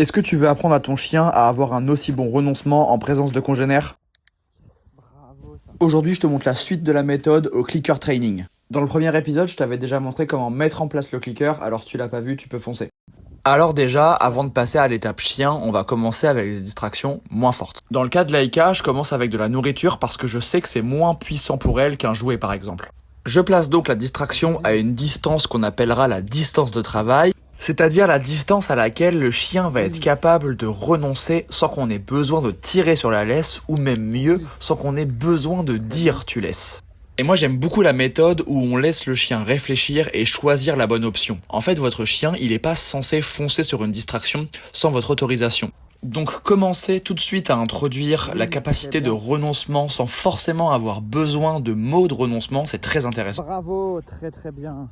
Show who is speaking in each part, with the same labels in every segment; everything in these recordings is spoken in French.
Speaker 1: Est-ce que tu veux apprendre à ton chien à avoir un aussi bon renoncement en présence de congénères?
Speaker 2: Bravo ça.
Speaker 1: Aujourd'hui, je te montre la suite de la méthode au clicker training. Dans le premier épisode, je t'avais déjà montré comment mettre en place le clicker, alors si tu l'as pas vu, tu peux foncer. Alors déjà, avant de passer à l'étape chien, on va commencer avec des distractions moins fortes. Dans le cas de Laïka, je commence avec de la nourriture parce que je sais que c'est moins puissant pour elle qu'un jouet par exemple. Je place donc la distraction à une distance qu'on appellera la distance de travail, c'est-à-dire la distance à laquelle le chien va être capable de renoncer sans qu'on ait besoin de tirer sur la laisse, ou même mieux, sans qu'on ait besoin de dire tu laisses. Et moi j'aime beaucoup la méthode où on laisse le chien réfléchir et choisir la bonne option. En fait, votre chien, il n'est pas censé foncer sur une distraction sans votre autorisation. Donc commencez tout de suite à introduire la capacité de renoncement sans forcément avoir besoin de mots de renoncement, c'est très intéressant.
Speaker 2: Bravo, très très bien.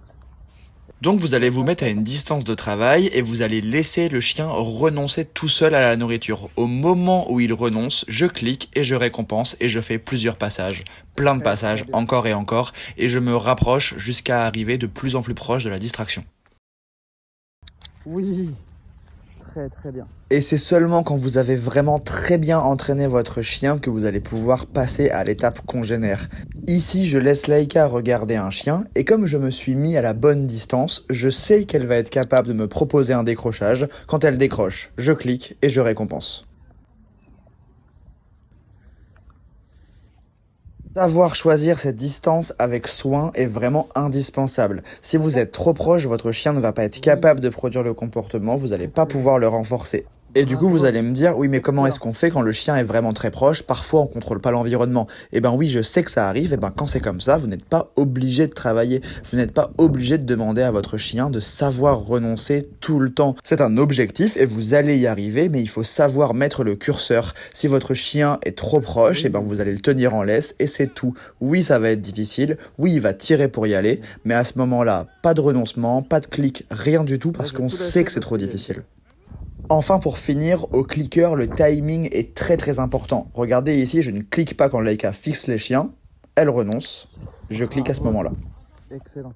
Speaker 1: Donc vous allez vous mettre à une distance de travail et vous allez laisser le chien renoncer tout seul à la nourriture. Au moment où il renonce, je clique et je récompense et je fais plusieurs passages, plein de passages, encore et encore, et je me rapproche jusqu'à arriver de plus en plus proche de la distraction.
Speaker 2: Oui, très très bien.
Speaker 1: Et c'est seulement quand vous avez vraiment très bien entraîné votre chien que vous allez pouvoir passer à l'étape congénère. Ici, je laisse Laïka regarder un chien, et comme je me suis mis à la bonne distance, je sais qu'elle va être capable de me proposer un décrochage. Quand elle décroche, je clique et je récompense. Savoir choisir cette distance avec soin est vraiment indispensable. Si vous êtes trop proche, votre chien ne va pas être capable de produire le comportement, vous n'allez pas pouvoir le renforcer. Et du coup, vous allez me dire, oui, mais comment est-ce qu'on fait quand le chien est vraiment très proche? Parfois, on contrôle pas l'environnement. Eh ben oui, je sais que ça arrive. Eh ben quand c'est comme ça, vous n'êtes pas obligé de travailler. Vous n'êtes pas obligé de demander à votre chien de savoir renoncer tout le temps. C'est un objectif et vous allez y arriver, mais il faut savoir mettre le curseur. Si votre chien est trop proche, eh ben vous allez le tenir en laisse et c'est tout. Oui, ça va être difficile. Oui, il va tirer pour y aller, mais à ce moment-là, pas de renoncement, pas de clic, rien du tout parce qu'on sait que c'est trop difficile. Enfin, pour finir, au clicker, le timing est très très important. Regardez ici, je ne clique pas quand Laïka fixe les chiens, elle renonce, je clique à ce moment-là.
Speaker 2: Excellent.